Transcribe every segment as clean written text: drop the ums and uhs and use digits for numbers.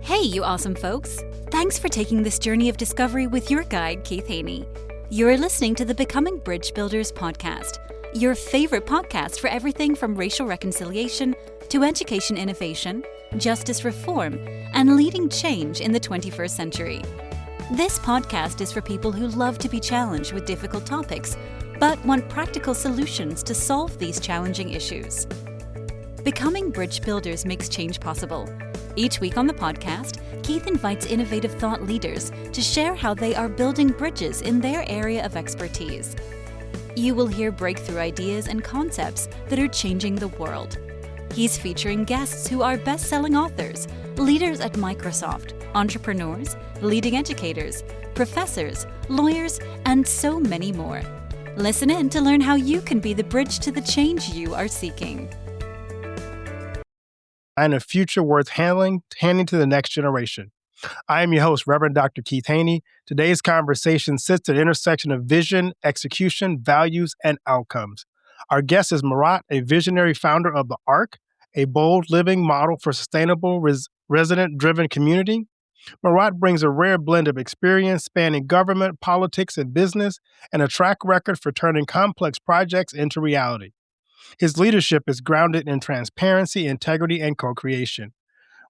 Hey, you awesome folks! Thanks for taking this journey of discovery with your guide, Keith Haney. You're listening to the Becoming Bridge Builders podcast, your favorite podcast for everything from racial reconciliation to education innovation, justice reform, and leading change in the 21st century. This podcast is for people who love to be challenged with difficult topics, but want practical solutions to solve these challenging issues. Becoming Bridge Builders makes change possible. Each week on the podcast, Keith invites innovative thought leaders to share how they are building bridges in their area of expertise. You will hear breakthrough ideas and concepts that are changing the world. He's featuring guests who are best-selling authors, leaders at Microsoft, entrepreneurs, leading educators, professors, lawyers, and so many more. Listen in to learn how you can be the bridge to the change you are seeking. And a future worth handing to the next generation. I am your host, Reverend Dr. Keith Haney. Today's conversation sits at the intersection of vision, execution, values, and outcomes. Our guest is Murat, a visionary founder of the ARC, a bold living model for sustainable, resident-driven community. Murat brings a rare blend of experience spanning government, politics, and business, and a track record for turning complex projects into reality. His leadership is grounded in transparency, integrity, and co-creation,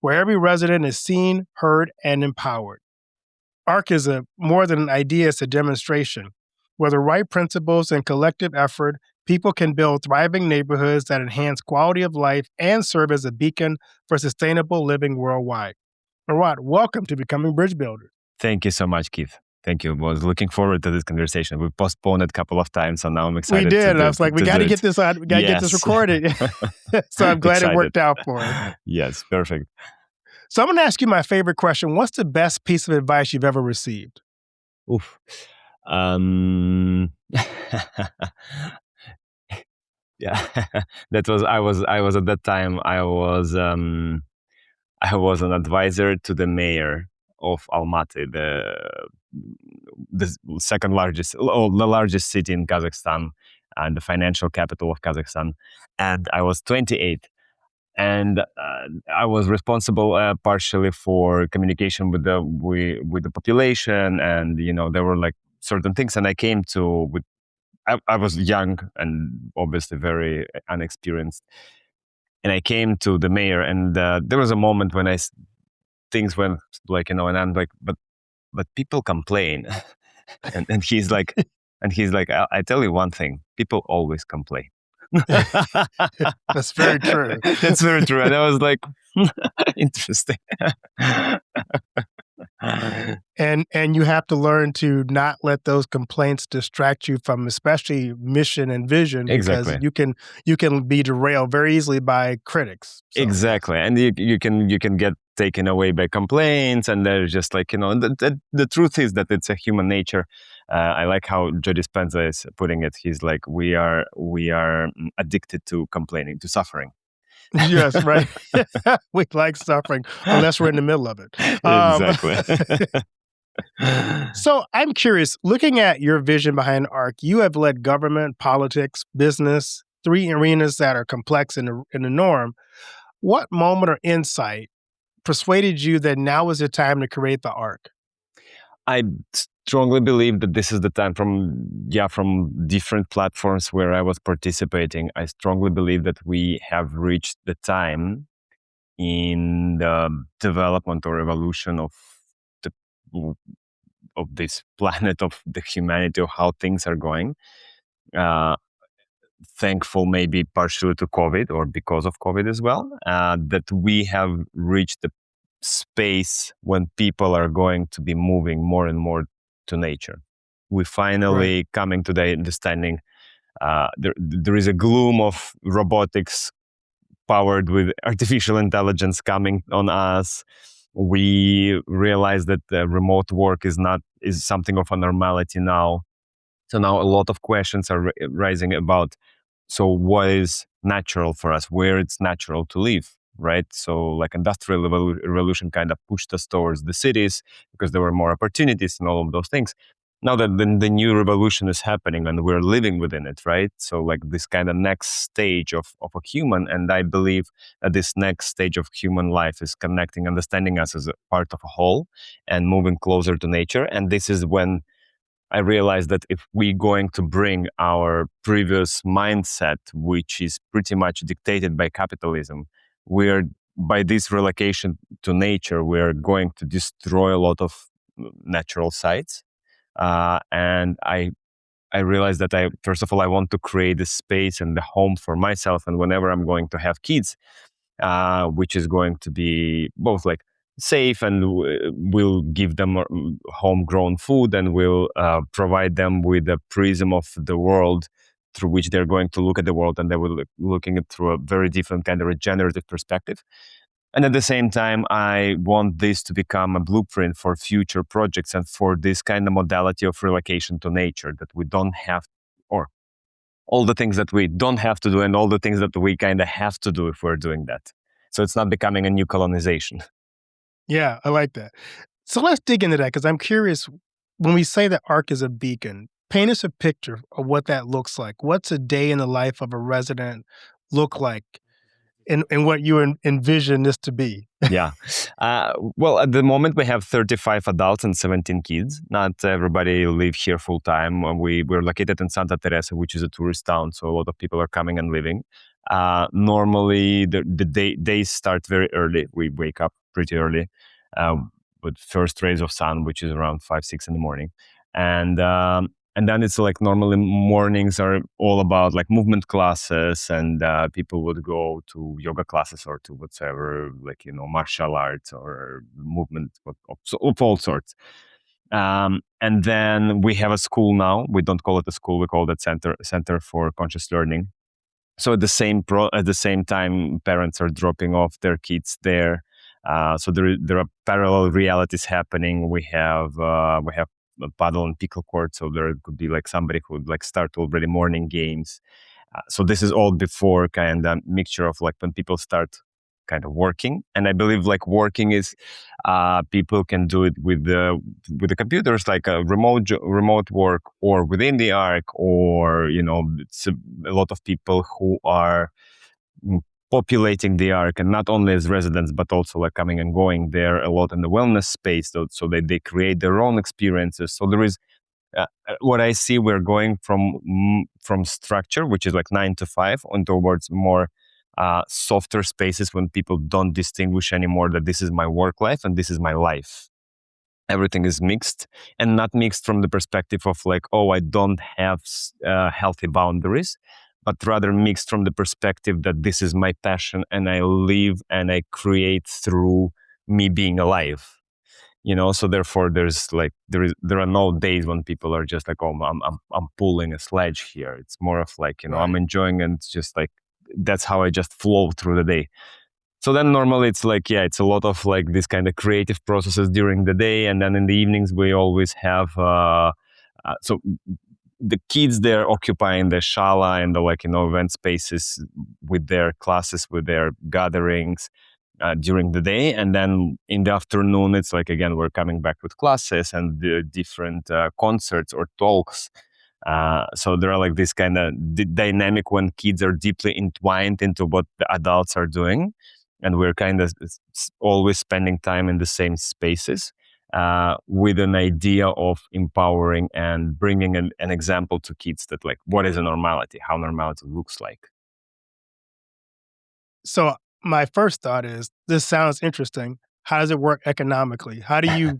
where every resident is seen, heard, and empowered. ARC is more than an idea, it's a demonstration. With the right principles and collective effort, people can build thriving neighborhoods that enhance quality of life and serve as a beacon for sustainable living worldwide. Murat, welcome to Becoming Bridge Builders. Thank you so much, Keith. Thank you. Was looking forward to this conversation. We postponed it a couple of times, so now I'm excited. We did. And I was like, we got to get this on. We got to get this recorded. So I'm glad it worked out for us. Yes, perfect. So I'm going to ask you my favorite question. What's the best piece of advice you've ever received? Oof. Yeah, that was. I was at that time. I was an advisor to the mayor of Almaty, the second largest, the largest city in Kazakhstan and the financial capital of Kazakhstan. And I was 28. And I was responsible partially for communication with the population. And, there were like certain things. And I came to, I was young and obviously very inexperienced. And I came to the mayor and there was a moment when things went like, and I'm like, but people complain. and he's like, I tell you one thing, people always complain. That's very true. That's very true. And I was like, interesting. And you have to learn to not let those complaints distract you from especially mission and vision, because exactly. you can be derailed very easily by critics. So. Exactly. And you can get taken away by complaints, and they're just like, the truth is that it's a human nature. I like how Joe Dispenza is putting it. He's like, we are addicted to complaining, to suffering. Yes, right. We like suffering unless we're in the middle of it. Exactly. So I'm curious, looking at your vision behind ARC, you have led government, politics, business, three arenas that are complex in the norm. What moment or insight persuaded you that now is the time to create the ARC? I strongly believe that this is the time from different platforms where I was participating. I strongly believe that we have reached the time in the development or evolution of this planet, of the humanity, of how things are going. Thankful maybe partially to COVID or because of COVID as well, that we have reached the space when people are going to be moving more and more to nature. We finally coming to the understanding there is a gloom of robotics powered with artificial intelligence coming on us. We realize that remote work is something of a normality now. So now a lot of questions are rising about, so what is natural for us, where it's natural to live, right? So like industrial revolution kind of pushed us towards the cities because there were more opportunities and all of those things. now that the new revolution is happening and we're living within it, right? So like this kind of next stage of a human, and I believe that this next stage of human life is connecting, understanding us as a part of a whole and moving closer to nature. And this is when I realized that if we're going to bring our previous mindset, which is pretty much dictated by capitalism, we're by this relocation to nature, we're going to destroy a lot of natural sites. And I realized that first of all, I want to create a space and the home for myself. And whenever I'm going to have kids, which is going to be both like safe and will give them homegrown food and will provide them with a prism of the world through which they're going to look at the world, and they will looking at through a very different kind of regenerative perspective. And at the same time, I want this to become a blueprint for future projects and for this kind of modality of relocation to nature, that we don't have, or all the things that we don't have to do and all the things that we kind of have to do if we're doing that. So it's not becoming a new colonization. Yeah, I like that. So let's dig into that, because I'm curious, when we say that ARC is a beacon, paint us a picture of what that looks like. What's a day in the life of a resident look like, and what you envision this to be? Yeah. Well, at the moment, we have 35 adults and 17 kids. Not everybody live here full time. We're located in Santa Teresa, which is a tourist town, so a lot of people are coming and living. Normally, the days start very early. We wake up pretty early with first rays of sun, which is around 5, 6 in the morning. And then it's like normally mornings are all about like movement classes, and people would go to yoga classes or to whatever, like, martial arts or movement of all sorts. And then we have a school now. We don't call it a school. We call it Center for Conscious Learning. So at the same time, parents are dropping off their kids there. So there are parallel realities happening. We have a paddle and pickle court, so there could be like somebody who would like start already morning games. So this is all before kind of mixture of like when people start kind of working. And I believe like working is people can do it with the computers, like a remote work, or within the ARC, or it's a lot of people who are populating the ARC, and not only as residents but also like coming and going there a lot in the wellness space, so that they create their own experiences. So there is what I see, we're going from structure, which is like 9 to 5, on towards more softer spaces when people don't distinguish anymore that this is my work life and this is my life. Everything is mixed, and not mixed from the perspective of like, oh, I don't have healthy boundaries, but rather mixed from the perspective that this is my passion and I live and I create through me being alive. So therefore there are no days when people are just like, oh, I'm pulling a sledge here. It's more of like, Right. I'm enjoying, and it's just like that's how I just flow through the day. So then normally it's like, yeah, it's a lot of like this kind of creative processes during the day, and then in the evenings we always have so the kids, they're occupying the shala and the event spaces with their classes, with their gatherings during the day. And then in the afternoon, it's like, again, we're coming back with classes and the different concerts or talks. So there are like this kind of dynamic when kids are deeply entwined into what the adults are doing. And we're kind of always spending time in the same spaces with an idea of empowering and bringing an example to kids that like, what is a normality, how normality looks like. So my first thought is, this sounds interesting. How does it work economically? How do you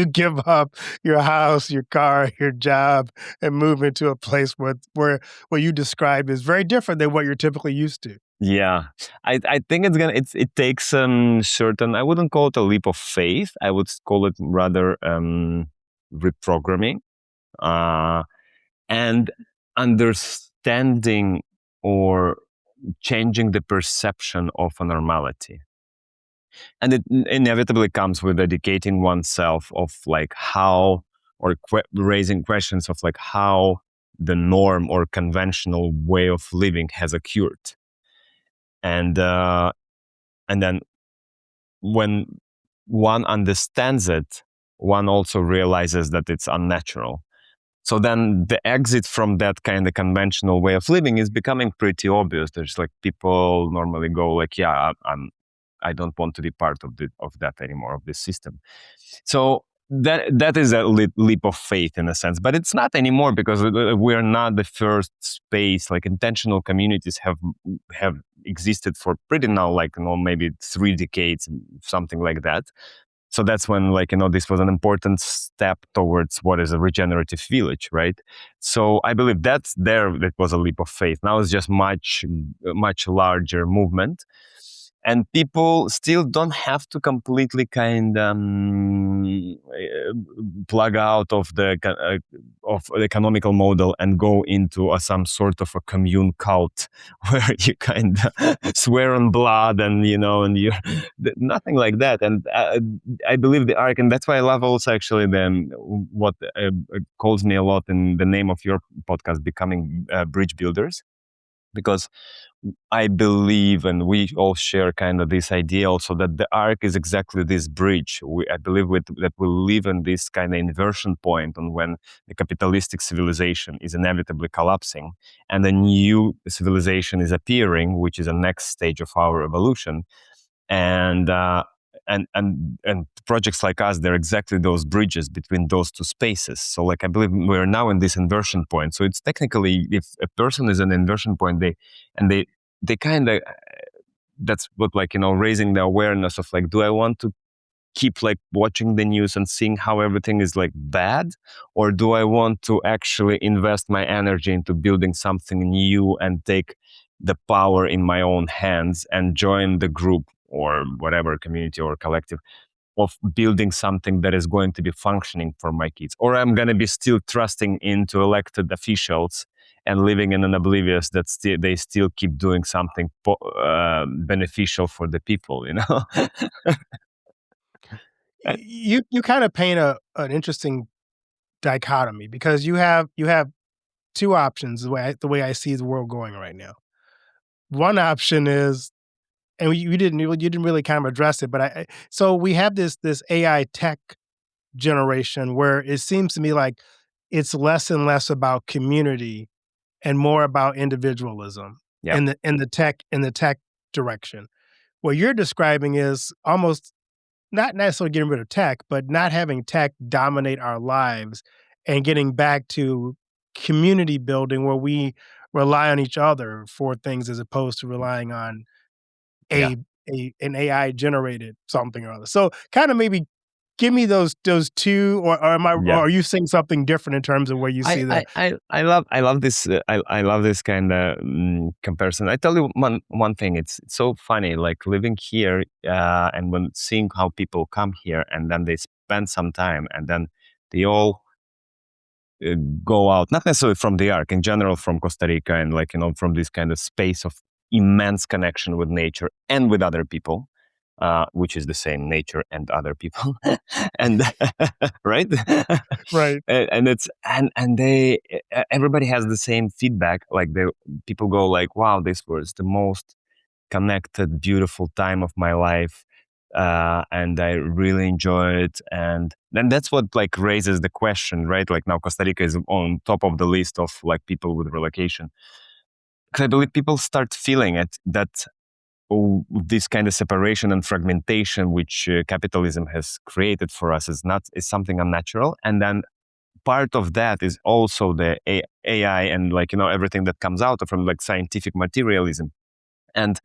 give up your house, your car, your job, and move into a place where what you describe is very different than what you're typically used to? Yeah, I think it takes certain, I wouldn't call it a leap of faith. I would call it rather reprogramming and understanding or changing the perception of a normality. And it inevitably comes with educating oneself of like how, or raising questions of like how the norm or conventional way of living has occurred. And then when one understands it, one also realizes that it's unnatural. So then the exit from that kind of conventional way of living is becoming pretty obvious. There's like people normally go like, yeah, I don't want to be part of that anymore, of this system. So that is a leap of faith in a sense, but it's not anymore, because we're not the first space. Like intentional communities have existed for pretty now, like, maybe 3 decades, something like that. So that's when, like, this was an important step towards what is a regenerative village, right? So I believe that was a leap of faith. Now it's just much larger movement. And people still don't have to completely kind of plug out of the economical model and go into some sort of a commune cult where you kind of swear on blood and you nothing like that. And I believe the arc, and that's why I love also actually what calls me a lot in the name of your podcast, Becoming Bridge Builders, because I believe, and we all share kind of this idea also, that the arc is exactly this bridge. I believe that we live in this kind of inversion point on when the capitalistic civilization is inevitably collapsing and a new civilization is appearing, which is the next stage of our evolution. And projects like us, they're exactly those bridges between those two spaces. So like, I believe we're now in this inversion point. So it's technically, if a person is an inversion point, they kind of, that's what, like, raising the awareness of like, do I want to keep like watching the news and seeing how everything is like bad, or do I want to actually invest my energy into building something new and take the power in my own hands and join the group or whatever community or collective of building something that is going to be functioning for my kids? Or I'm going to be still trusting into elected officials and living in an oblivious that they still keep doing something beneficial for the people, You kind of paint an interesting dichotomy, because you have 2 options the way I see the world going right now. One option is, and you didn't really kind of address it, but so we have this AI tech generation where it seems to me like it's less and less about community and more about individualism Yeah. in the tech direction. What you're describing is almost not necessarily getting rid of tech, but not having tech dominate our lives and getting back to community building where we rely on each other for things as opposed to relying on Yeah. an AI generated something or other. So kind of maybe give me those 2, or are you seeing something different in terms of where you see the? I love this I love this kind of comparison. I tell you one thing. It's so funny, like living here and when seeing how people come here and then they spend some time and then they all go out, not necessarily from the arc, in general from Costa Rica, and like from this kind of space of immense connection with nature and with other people, which is the same, nature and other people, and right, Right. and it's and they everybody has the same feedback. Like people go like, "Wow, this was the most connected, beautiful time of my life." And I really enjoy it. And then that's what like raises the question, right? Like now Costa Rica is on top of the list of like people with relocation. Because I believe people start feeling it, that this kind of separation and fragmentation which capitalism has created for us is something unnatural. And then part of that is also the AI and like, everything that comes out from like scientific materialism. And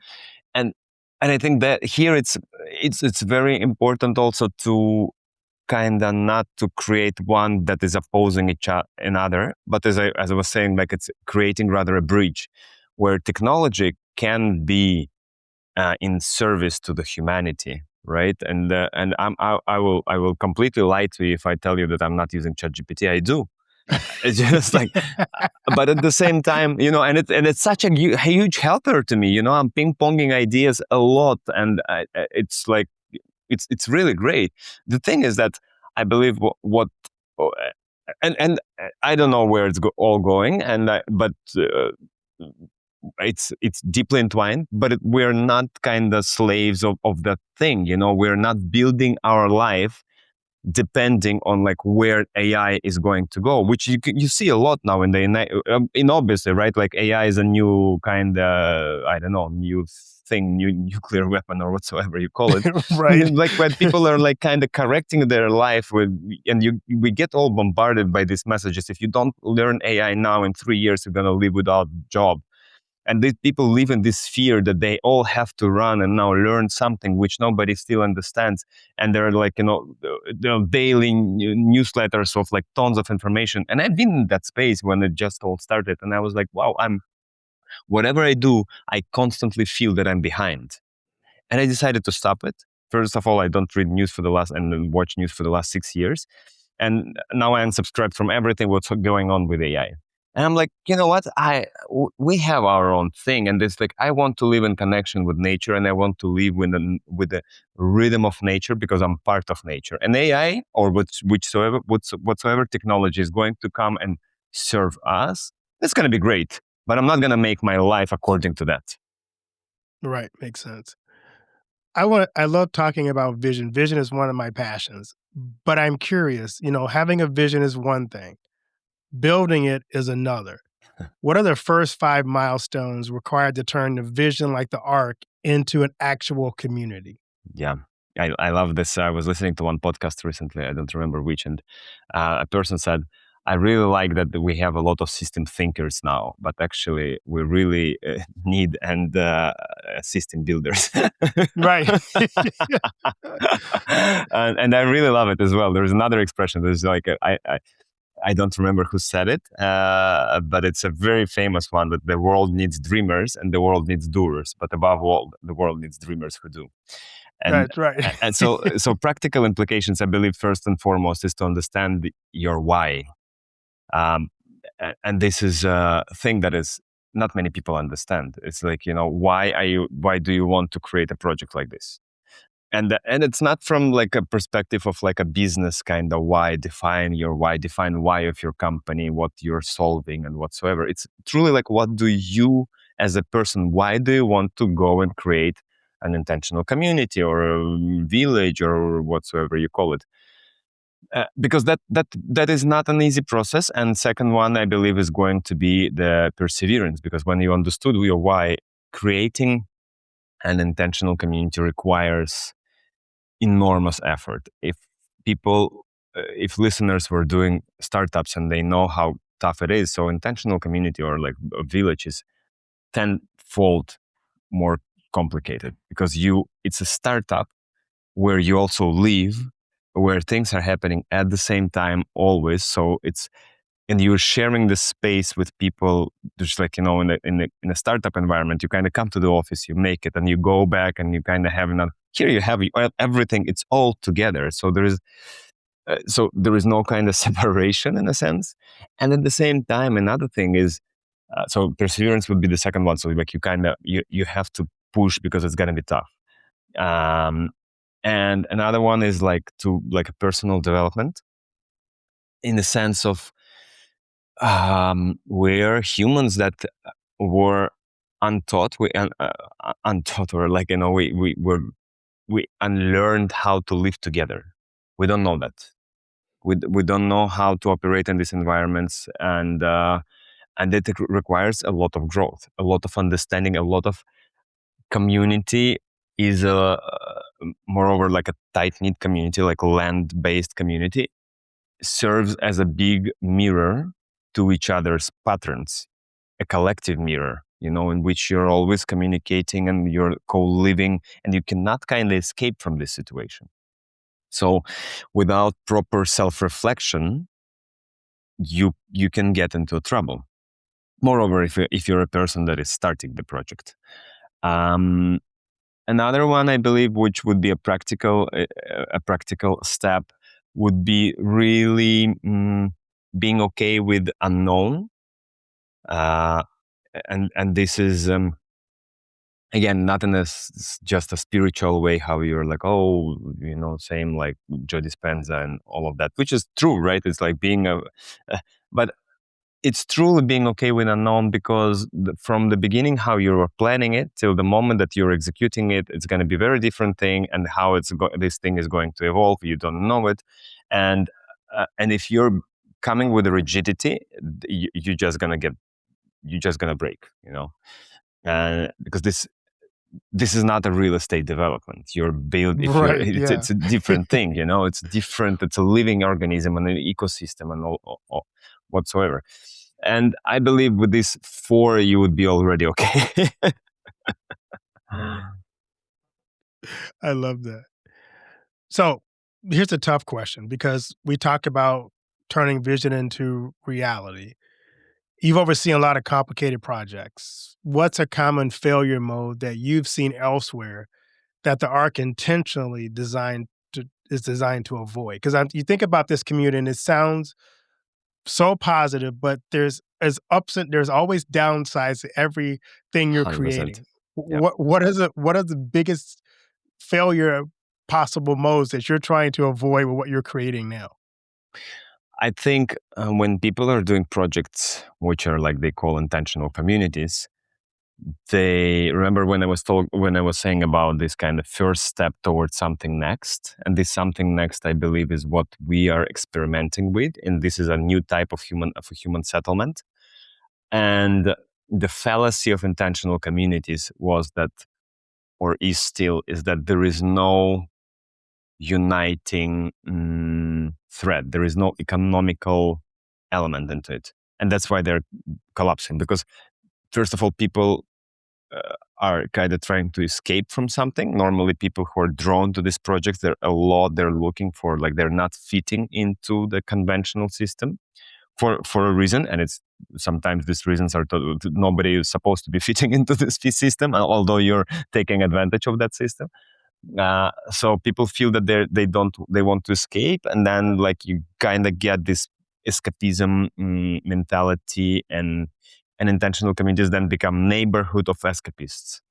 I think that here it's very important also to kind of not to create one that is opposing another, but as I was saying, like it's creating rather a bridge where technology can be in service to the humanity, right? And I will completely lie to you if I tell you that I'm not using ChatGPT. I do. It's just like, but at the same time, and it's such a huge helper to me. I'm ping ponging ideas a lot, and it's like it's really great. The thing is that I believe what and I don't know where it's all going, but it's deeply entwined. But we're not kind of slaves of that thing. We're not building our life depending on like where AI is going to go, which you see a lot now in obviously, right? Like AI is a new kind of, I don't know, new thing, new nuclear weapon or whatsoever you call it. Right. Like when people are like kind of correcting their life and we get all bombarded by these messages. If you don't learn AI now, in 3 years, you're going to live without job. And these people live in this fear that they all have to run and now learn something which nobody still understands. And they're like, daily newsletters of like tons of information. And I've been in that space when it just all started. And I was like, wow, whatever I do, I constantly feel that I'm behind. And I decided to stop it. First of all, I don't read news and watch news for the last 6 years. And now I unsubscribed from everything what's going on with AI. And I'm like, you know what? We have our own thing, and it's like I want to live in connection with nature, and I want to live with the rhythm of nature because I'm part of nature. And AI or whatsoever technology is going to come and serve us, it's going to be great. But I'm not going to make my life according to that. Right. Makes sense. I love talking about vision. Vision is one of my passions, but I'm curious, having a vision is one thing. Building it is another. What are the first 5 milestones required to turn the vision like the arc into an actual community? Yeah, I love this. I was listening to one podcast recently, I don't remember which, and a person said, I really like that we have a lot of system thinkers now, but actually we really need system builders. Right. And I really love it as well. There's another expression. There's like, I don't remember who said it, but it's a very famous one that the world needs dreamers and the world needs doers. But above all, the world needs dreamers who do. And, That's right. and so practical implications, I believe, first and foremost, is to understand your why. And this is a thing that is not many people understand. It's like, why do you want to create a project like this? And it's not from like a perspective of like a business kind of why, define why of your company, what you're solving and whatsoever. It's truly like, what do you as a person, why do you want to go and create an intentional community or a village or whatsoever you call it? Because that is not an easy process. And second one, I believe, is going to be the perseverance, because when you understood your why, creating an intentional community requires enormous effort. If listeners were doing startups and they know how tough it is, so intentional community or like a village is tenfold more complicated, because it's a startup where you also live, where things are happening at the same time always. So and you're sharing the space with people. Just like, in a startup environment, you kind of come to the office, you make it, and you go back, and you kind of have here you have everything. It's all together. So there is no kind of separation in a sense. And at the same time, another thing is, so perseverance would be the second one. So like you have to push because it's going to be tough. And another one is like a personal development, in the sense of we're humans that were untaught, or like, we unlearned how to live together. We don't know that. We don't know how to operate in these environments, and it requires a lot of growth, a lot of understanding, a lot of community. Is moreover like a tight-knit community, like a land-based community, serves as a big mirror to each other's patterns, a collective mirror, in which you're always communicating and you're co-living, and you cannot kind of escape from this situation. So without proper self-reflection, you can get into trouble. Moreover, if you're a person that is starting the project. Another one, I believe, which would be a practical step, would be really being okay with unknown. And this is, again, not in just a spiritual way, how you're like, same like Joe Dispenza and all of that, which is true, right? It's like being but it's truly being okay with unknown, because from the beginning, how you were planning it till the moment that you're executing it, it's going to be a very different thing, and how this thing is going to evolve, you don't know it. And if you're coming with a rigidity, you're just gonna break, because this is not a real estate development. You're build if you're Right. Yeah. it's a different thing, it's different. It's a living organism and an ecosystem and all whatsoever. And I believe with these 4 you would be already okay. I love that. So here's a tough question because we talk about turning vision into reality. You've overseen a lot of complicated projects. What's a common failure mode that you've seen elsewhere that the ARC intentionally is designed to avoid? Because you think about this community and it sounds so positive, but there's always downsides to everything you're 100%. creating. Yeah. What are the biggest failure possible modes that you're trying to avoid with what you're creating now? I think when people are doing projects which are like they call intentional communities, they remember when I was saying about this kind of first step towards something next, and this something next, I believe, is what we are experimenting with, and this is a new type of human settlement. And the fallacy of intentional communities was that, or is that there is no uniting thread. There is no economical element into it, and that's why they're collapsing. Because first of all, people are kind of trying to escape from something. Normally, people who are drawn to these projects, they're looking for, like, they're not fitting into the conventional system for a reason, and it's sometimes these reasons are nobody is supposed to be fitting into this system, although you're taking advantage of that system. So people feel that they want to escape, and then like you kind of get this escapism mentality, and intentional communities then become neighborhood of escapists,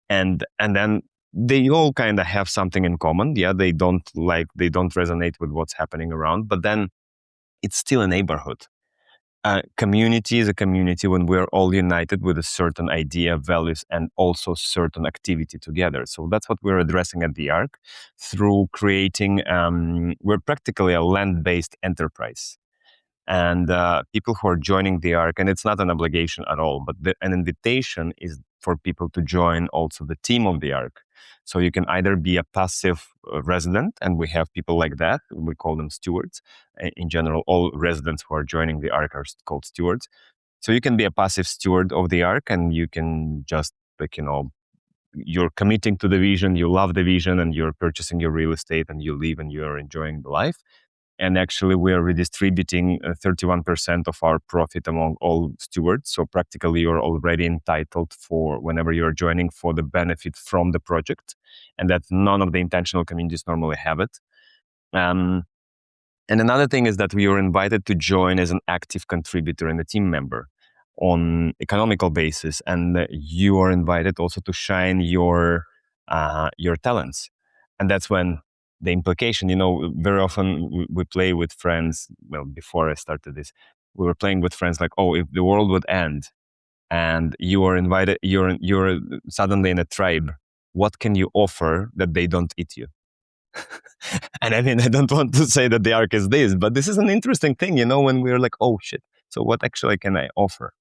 and then they all kind of have something in common. Yeah, they don't resonate with what's happening around, but then it's still a neighborhood. Community is a community when we're all united with a certain idea, values, and also certain activity together. So that's what we're addressing at the ARC through creating, we're practically a land-based enterprise. And people who are joining the ARC, and it's not an obligation at all, but an invitation is for people to join also the team of the ARC. So you can either be a passive resident, and we have people like that. We call them stewards. In general, all residents who are joining the ARC are called stewards. So you can be a passive steward of the ARC, and you can just, you're committing to the vision, you love the vision, and you're purchasing your real estate, and you live and you're enjoying the life. And actually, we are redistributing 31% of our profit among all stewards. So practically, you're already entitled for, whenever you're joining, for the benefit from the project. And that none of the intentional communities normally have it. And another thing is that we are invited to join as an active contributor and a team member on economical basis. And you are invited also to shine your talents. And that's when the implication, very often we play with friends. Well, before I started this, we were playing with friends like, oh, if the world would end and you are invited, you're suddenly in a tribe, what can you offer that they don't eat you? And I mean, I don't want to say that the ARC is this, but this is an interesting thing, when we're like, oh shit, so what actually can I offer?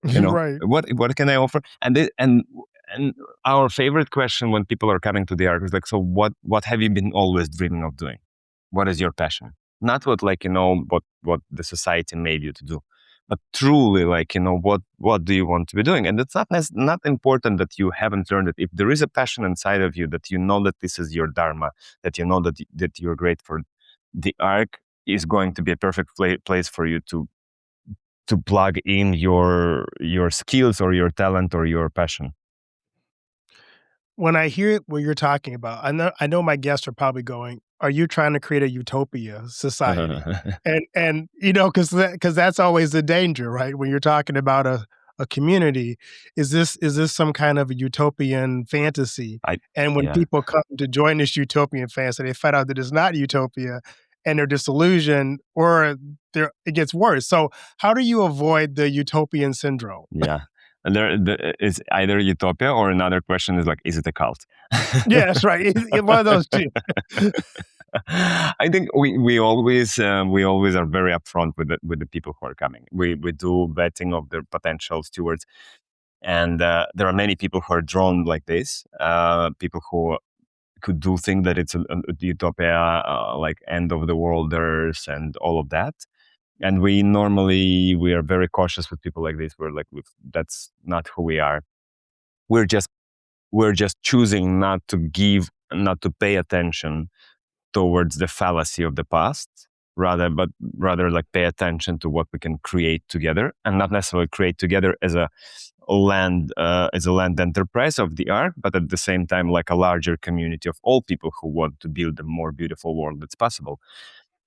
Right. What can I offer? And our favorite question when people are coming to the ARC is like, so what have you been always dreaming of doing? What is your passion? Not what what the society made you to do, but truly what do you want to be doing? And it's not important that you haven't learned it. If there is a passion inside of you that you know that this is your dharma, that you know that you're great for, the ARC is going to be a perfect place for you to plug in your skills or your talent or your passion. When I hear what you're talking about, I know my guests are probably going, "Are you trying to create a utopia society?" And because that's always the danger, right? When you're talking about a community, is this some kind of a utopian fantasy? And when Yeah. people come to join this utopian fantasy, they find out that it's not utopia, and they're disillusioned, or it gets worse. So, how do you avoid the utopian syndrome? Yeah. And there is either utopia, or another question is like, is it a cult? Yeah, that's right. One of those two. I think we always are very upfront with the people who are coming. We do vetting of their potential stewards, and there are many people who are drawn like this. People who could do think that it's a utopia, like end of the worlders and all of that. And we are very cautious with people like this. We're like, that's not who we are. We're just choosing not to pay attention towards the fallacy of the past, rather like pay attention to what we can create together, and not necessarily create together as a land enterprise of the ark, but at the same time like a larger community of all people who want to build a more beautiful world that's possible.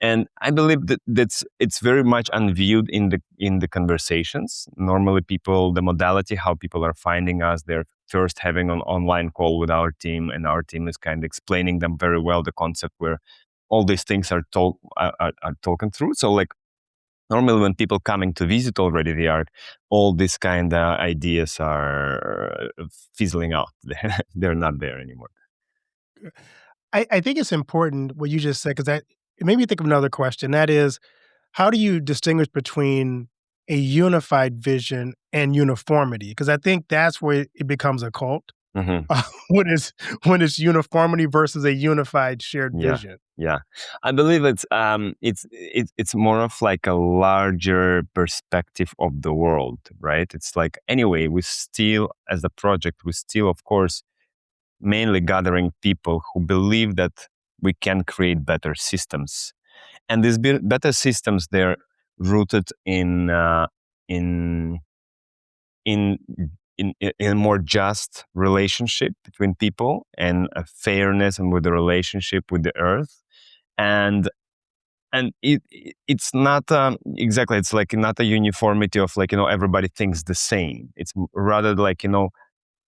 And I believe that's it's very much unviewed in the conversations. Normally, the modality, how people are finding us, they're first having an online call with our team, and our team is kind of explaining them very well the concept where all these things are talking through. So, like normally, when people coming to visit already the art, all these kind of ideas are fizzling out. They're not there anymore. I think it's important what you just said, because it made me think of another question. That is, how do you distinguish between a unified vision and uniformity? Because I think that's where it becomes a cult. Hmm. When it's uniformity versus a unified shared Yeah, vision. yeah. I believe it's more of like a larger perspective of the world, right? It's like anyway, we still, as a project, we still, of course, mainly gathering people who believe that we can create better systems, and these better systems, they're rooted in in in a more just relationship between people, and a fairness, and with the relationship with the earth. And and it's not exactly, it's like not a uniformity of like everybody thinks the same. It's rather like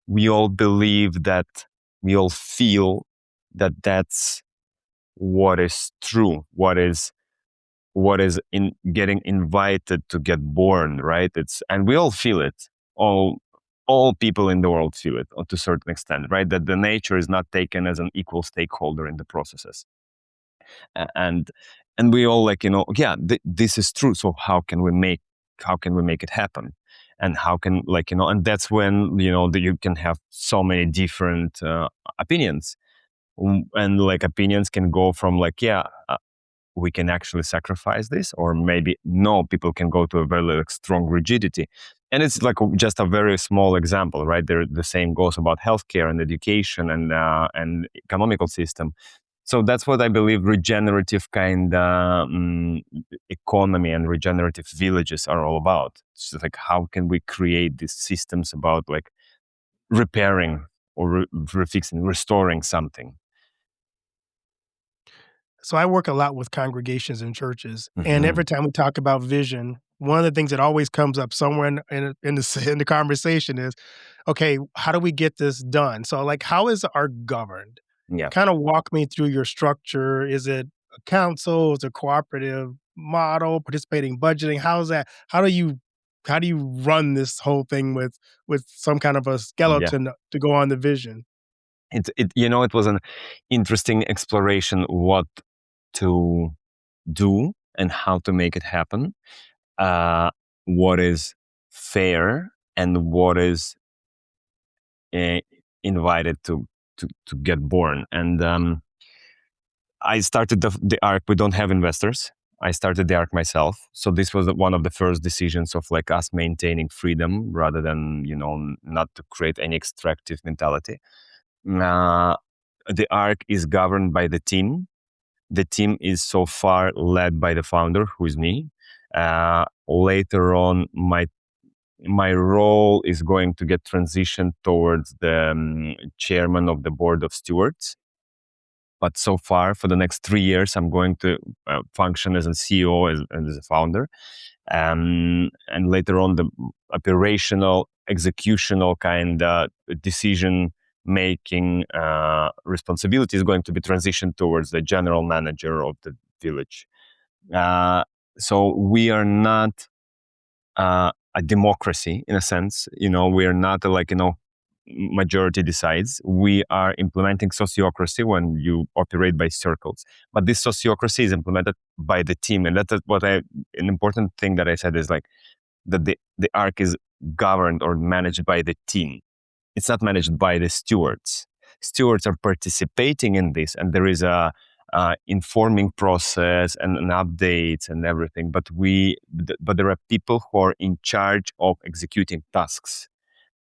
we all believe that, we all feel that that's what is true, what is in getting invited to get born, right? And we all feel it. All people in the world feel it to a certain extent, right? That the nature is not taken as an equal stakeholder in the processes. And we all like, yeah, this is true. So how can we make it happen? And how can, like, and that's when, you can have so many different opinions. And like opinions can go from like, yeah, we can actually sacrifice this, or maybe no, people can go to a very like, strong rigidity. And it's like just a very small example, right? The same goes about healthcare and education and economical system. So that's what I believe regenerative kind of economy and regenerative villages are all about. It's just like, how can we create these systems about like repairing or refixing, restoring something. So I work a lot with congregations and churches, and Hmm. every time we talk about vision, one of the things that always comes up somewhere in the conversation is, okay, how do we get this done? So, like, how is art governed? Yeah. Kind of walk me through your structure. Is it a council? Is it a cooperative model? Participating budgeting? How's that? How do you run this whole thing with some kind of a Yeah. skeleton to go on the vision? It was an interesting exploration what to do and how to make it happen. Uh, what is fair and what is uh, invited to get born. And I started the arc. We don't have investors. I started the arc myself. So this was one of the first decisions of like us maintaining freedom rather than, not to create any extractive mentality. Uh, the arc is governed by the team. The team is so far led by the founder, who is me. Later on, my role is going to get transitioned towards the chairman of the board of stewards. But so far, for the next 3 years, I'm going to function as a CEO, as a founder. And later on, the operational, executional kind of decision making responsibility is going to be transitioned towards the general manager of the village. Uh, so we are not a democracy in a sense. We are not like majority decides. We are implementing sociocracy when you operate by circles, but this sociocracy is implemented by the team. And that's what an important thing that I said is like that the arc is governed or managed by the team. It's not managed by the stewards. Stewards are participating in this, and there is a informing process and updates and everything. But there are people who are in charge of executing tasks.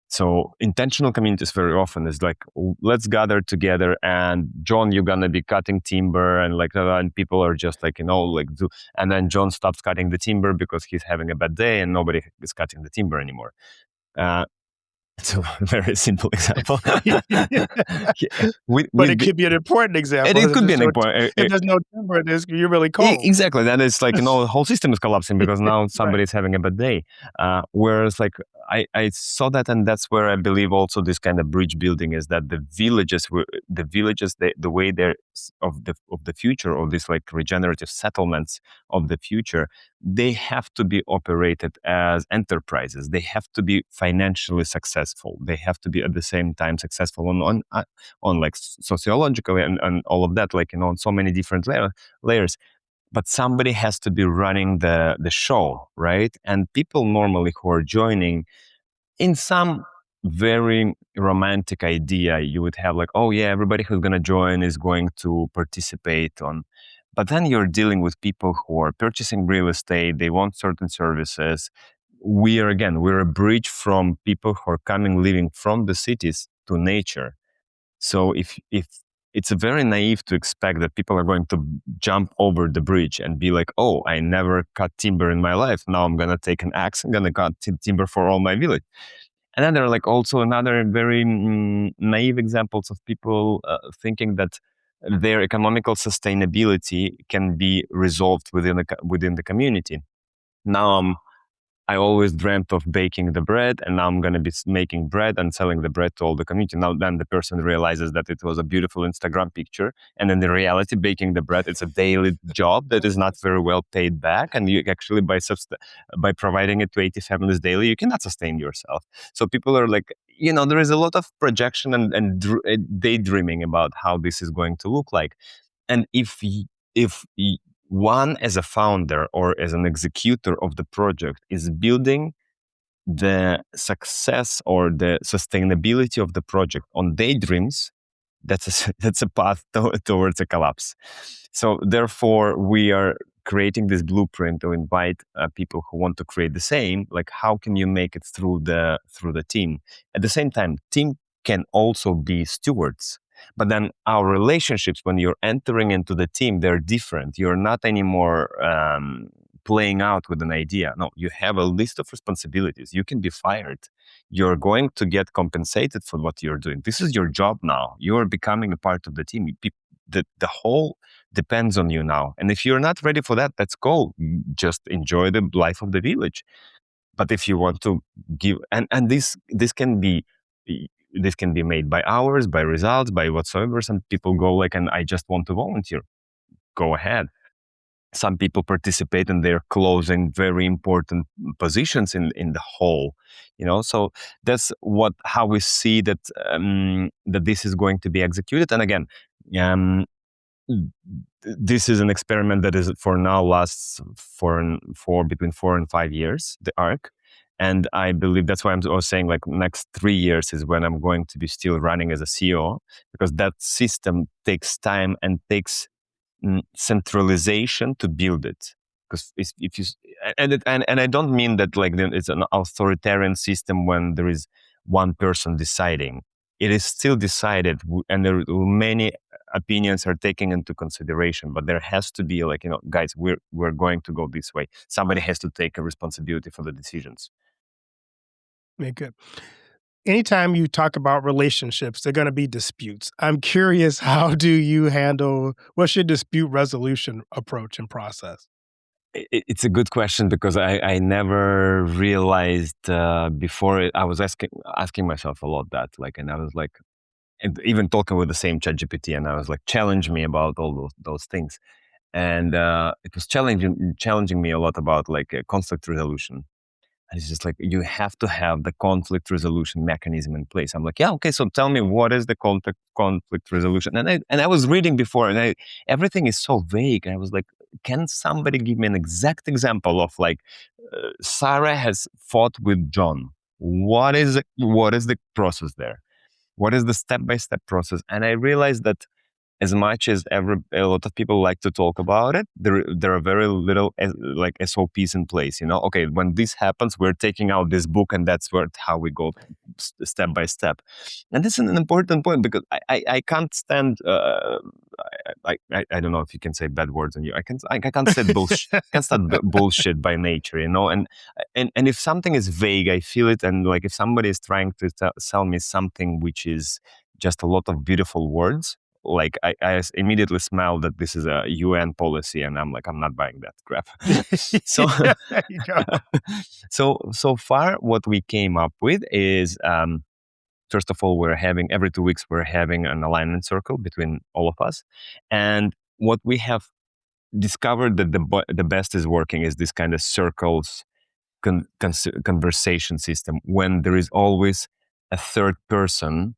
So intentional communities very often is like, let's gather together, and John, you're gonna be cutting timber, and like, and people are just like, and then John stops cutting the timber because he's having a bad day, and nobody is cutting the timber anymore. It's a very simple example. But it could be an important example. It could be an important. If there's no timber, you're really cold. Exactly. Then it's like, the whole system is collapsing because now somebody is having a bad day. Whereas like I saw that, and that's where I believe also this kind of bridge building is that the villages, the way they're of the future, or this like regenerative settlements of the future, they have to be operated as enterprises. They have to be financially successful. They have to be at the same time successful on like sociologically and all of that, like on so many different layers. But somebody has to be running the show, right? And people normally who are joining, in some very romantic idea, you would have like, oh yeah, everybody who's going to join is going to participate on. But then you're dealing with people who are purchasing real estate. They want certain services. We're a bridge from people who are living from the cities to nature. So if it's very naive to expect that people are going to jump over the bridge and be like, oh, I never cut timber in my life. Now I'm going to take an axe and going to cut timber for all my village. And then there are like also another very naive examples of people thinking that their economical sustainability can be resolved within the community. Now I always dreamt of baking the bread, and now I'm going to be making bread and selling the bread to all the community. Now then the person realizes that it was a beautiful Instagram picture, and in the reality, baking the bread, it's a daily job that is not very well paid back. And you actually, by providing it to 80 families daily, you cannot sustain yourself. So people are like, there is a lot of projection and daydreaming about how this is going to look like. And if one as a founder or as an executor of the project is building the success or the sustainability of the project on daydreams, that's a path towards a collapse. So therefore, we are creating this blueprint to invite people who want to create the same. Like, how can you make it through the team? At the same time, team can also be stewards. But then our relationships, when you're entering into the team, they're different. You're not anymore playing out with an idea. No, you have a list of responsibilities. You can be fired. You're going to get compensated for what you're doing. This is your job now. You're becoming a part of the team. The whole depends on you now. And if you're not ready for that, that's cool. Just enjoy the life of the village. But if you want to give, and this can be made by hours, by results, by whatsoever. Some people go like, and I just want to volunteer. Go ahead. Some people participate and they're closing very important positions in the whole, So that's how we see that that this is going to be executed. And again, this is an experiment that is for now lasts for between 4 and 5 years, the arc. And I believe that's why I was saying like next 3 years is when I'm going to be still running as a CEO, because that system takes time and takes centralization to build it. Because if you and I don't mean that like it's an authoritarian system when there is one person deciding. It is still decided, and there many opinions are taken into consideration. But there has to be like, guys, we're going to go this way. Somebody has to take a responsibility for the decisions. Yeah, good. Anytime you talk about relationships, there are going to be disputes. I'm curious, what's your dispute resolution approach and process? It's a good question, because I never realized before I was asking myself a lot that, like, and I was like, and even talking with the same ChatGPT, and I was like, challenge me about all those things. And it was challenging me a lot about like conflict resolution. And it's just like, you have to have the conflict resolution mechanism in place. I'm like, yeah, okay, so tell me, what is the conflict resolution? And I was reading before, and everything is so vague. And I was like, can somebody give me an exact example of like, Sarah has fought with John. What is the process there? What is the step-by-step process? And I realized that as much as a lot of people like to talk about it, there are very little like SOPs in place. Okay, when this happens, we're taking out this book, and that's how we go step by step. And this is an important point, because I can't stand. I don't know if you can say bad words, and I can't say bullshit. Can't stand bullshit by nature, and if something is vague, I feel it, and like if somebody is trying to sell me something which is just a lot of beautiful words, like I immediately smell that this is a UN policy, and I'm like, I'm not buying that crap. So there you go. so far, what we came up with is, first of all, every 2 weeks we're having an alignment circle between all of us, and what we have discovered that the best is working is this kind of circles conversation system, when there is always a third person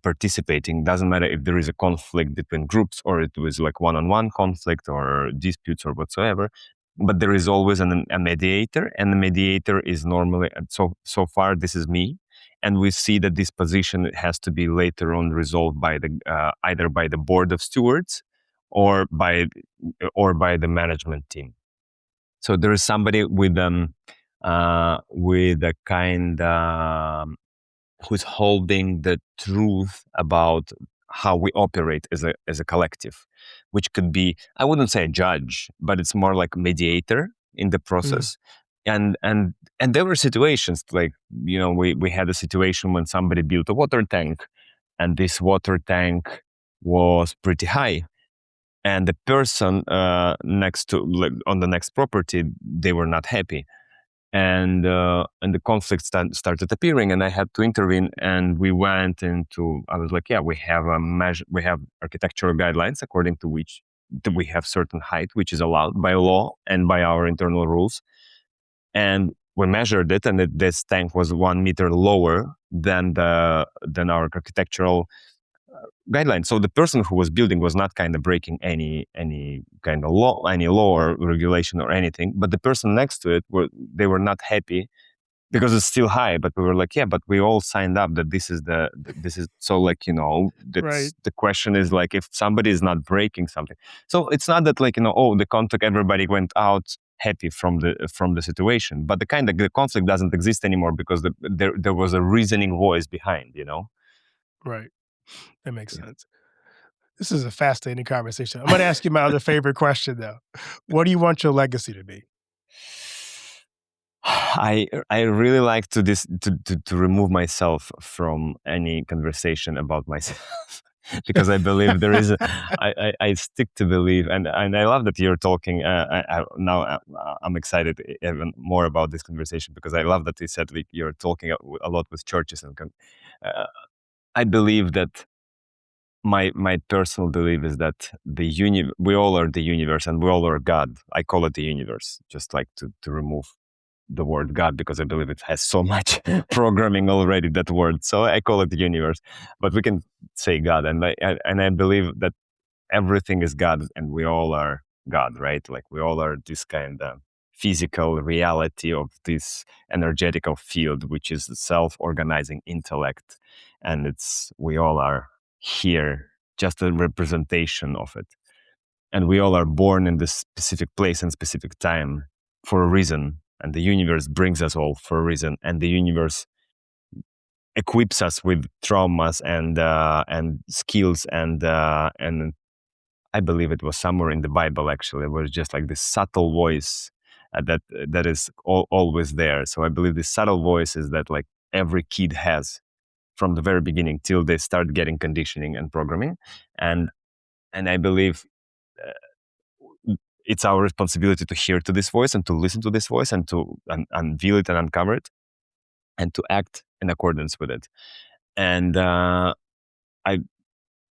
participating. Doesn't matter if there is a conflict between groups, or it was like one-on-one conflict or disputes or whatsoever, but there is always a mediator, and the mediator is normally, so far this is me, and we see that this position has to be later on resolved by either by the board of stewards or by the management team. So there is somebody with a kind who's holding the truth about how we operate as a collective, which could be, I wouldn't say a judge, but it's more like mediator in the process. And there were situations like, we had a situation when somebody built a water tank, and this water tank was pretty high. And the person next to, like, on the next property, they were not happy, and the conflict started appearing, and I had to intervene. And we went into. I was like, yeah, we have we have architectural guidelines according to which we have certain height, which is allowed by law and by our internal rules, and we measured it, and this tank was 1 meter lower than our architectural guidelines. So the person who was building was not kind of breaking any kind of law, any law or regulation or anything. But the person next to it they were not happy because it's still high. But we were like, yeah, but we all signed up that this is so, like, that's Right. the question is, like, if somebody is not breaking something. So it's not that, like, the conflict, everybody went out happy from the situation, but the conflict doesn't exist anymore because there was a reasoning voice behind. Right. That makes Yeah. sense. This is a fascinating conversation. I'm going to ask you my other favorite question, though. What do you want your legacy to be? I really like to remove myself from any conversation about myself because I believe there is I stick to believe, and I love that you're talking now. I'm excited even more about this conversation because I love that you said, like, you're talking a lot with churches, and I believe that my personal belief is that we all are the universe, and we all are God. I call it the universe, just like to remove the word God, because I believe it has so much programming already, that word. So I call it the universe, but we can say God. And I believe that everything is God, and we all are God, right? Like, we all are this kind of physical reality of this energetical field, which is the self-organizing intellect. And we all are here, just a representation of it. And we all are born in this specific place and specific time for a reason. And the universe brings us all for a reason. And the universe equips us with traumas and skills. And I believe it was somewhere in the Bible, actually. It was just like this subtle voice that is always there. So I believe this subtle voice is that, like, every kid has from the very beginning till they start getting conditioning and programming. And I believe it's our responsibility to hear to this voice and to listen to this voice and to unveil it and uncover it and to act in accordance with it. And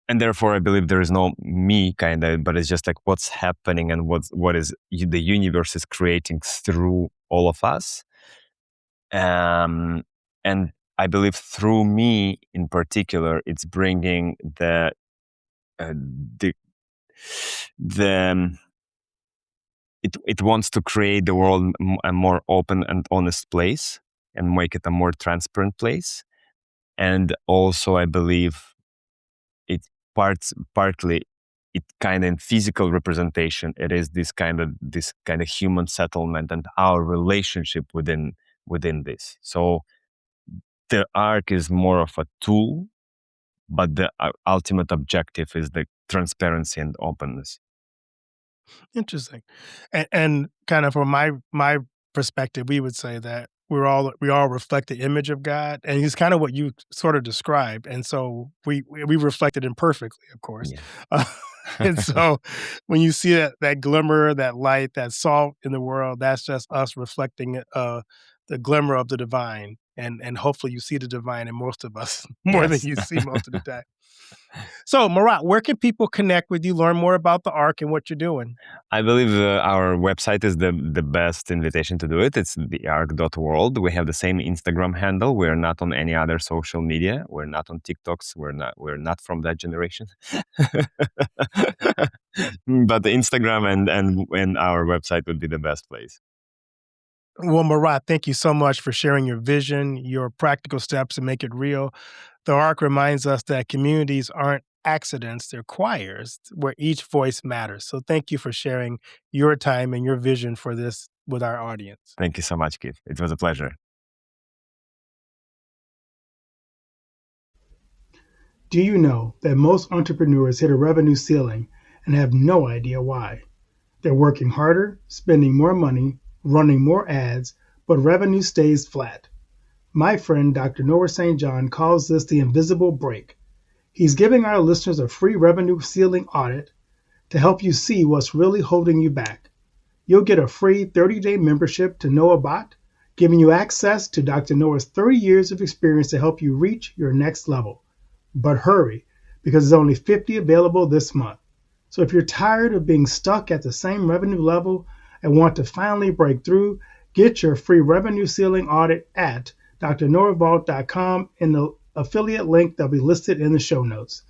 therefore I believe there is no me kind of, but it's just like what's happening and what is the universe is creating through all of us. And I believe through me in particular, it's bringing uh, the the it wants to create the world a more open and honest place and make it a more transparent place. And also, I believe it partly it kind of in physical representation. It is this kind of human settlement and our relationship within this. So the arc is more of a tool, but the ultimate objective is the transparency and openness. Interesting. And kind of from my perspective, we would say that we all reflect the image of God, and it's kind of what you sort of described. And so we reflect it imperfectly, of course. Yeah. Uh, and so when you see that glimmer, that light, that salt in the world, that's just us reflecting the glimmer of the divine. And hopefully you see the divine in most of us more than Yes. you see most of the time. So, Marat, where can people connect with you, learn more about the ARC and what you're doing? I believe our website is the best invitation to do it. It's thearc.world. We have the same Instagram handle. We're not on any other social media. We're not on TikToks. We're not from that generation. But the Instagram and our website would be the best place. Well, Marat, thank you so much for sharing your vision, your practical steps to make it real. The ARC reminds us that communities aren't accidents, they're choirs where each voice matters. So thank you for sharing your time and your vision for this with our audience. Thank you so much, Keith. It was a pleasure. Do you know that most entrepreneurs hit a revenue ceiling and have no idea why? They're working harder, spending more money, running more ads, but revenue stays flat. My friend Dr. Noah St. John calls this the invisible break. He's giving our listeners a free revenue ceiling audit to help you see what's really holding you back. You'll get a free 30-day membership to NoahBot, giving you access to Dr. Noah's 30 years of experience to help you reach your next level. But hurry, because there's only 50 available this month. So if you're tired of being stuck at the same revenue level and want to finally break through, get your free revenue ceiling audit at drnoahvault.com in the affiliate link that'll be listed in the show notes.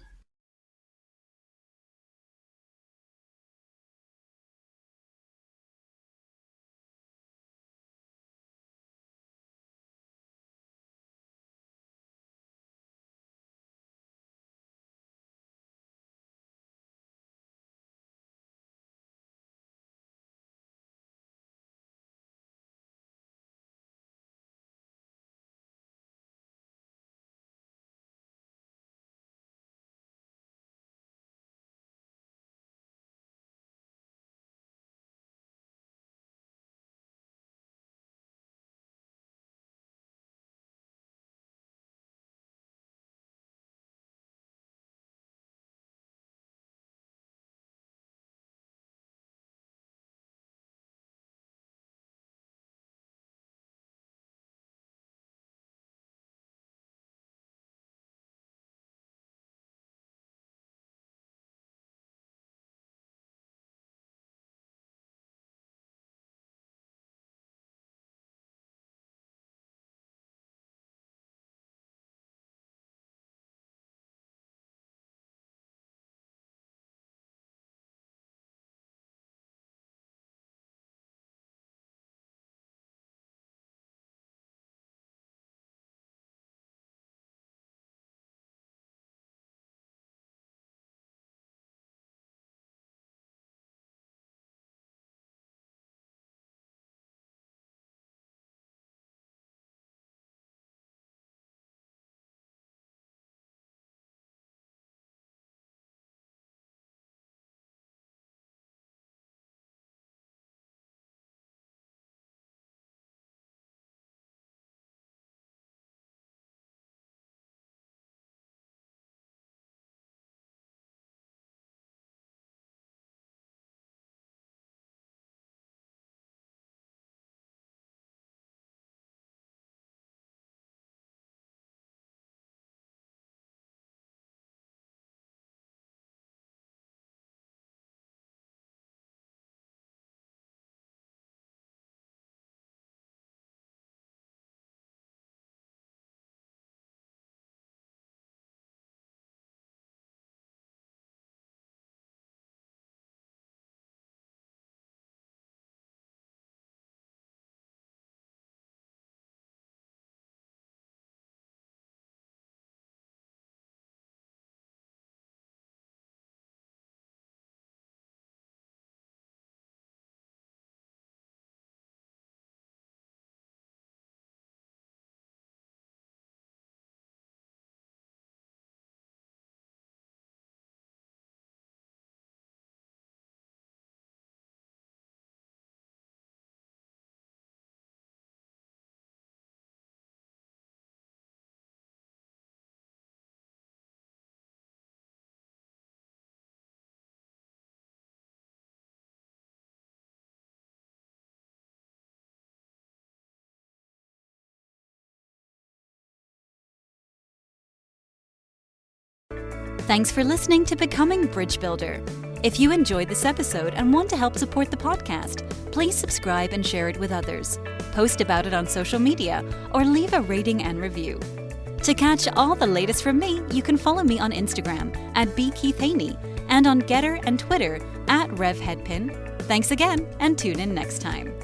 Thanks for listening to Becoming Bridge Builder. If you enjoyed this episode and want to help support the podcast, please subscribe and share it with others. Post about it on social media or leave a rating and review. To catch all the latest from me, you can follow me on Instagram at bkeithhaney and on Getter and Twitter at RevHeadpin. Thanks again and tune in next time.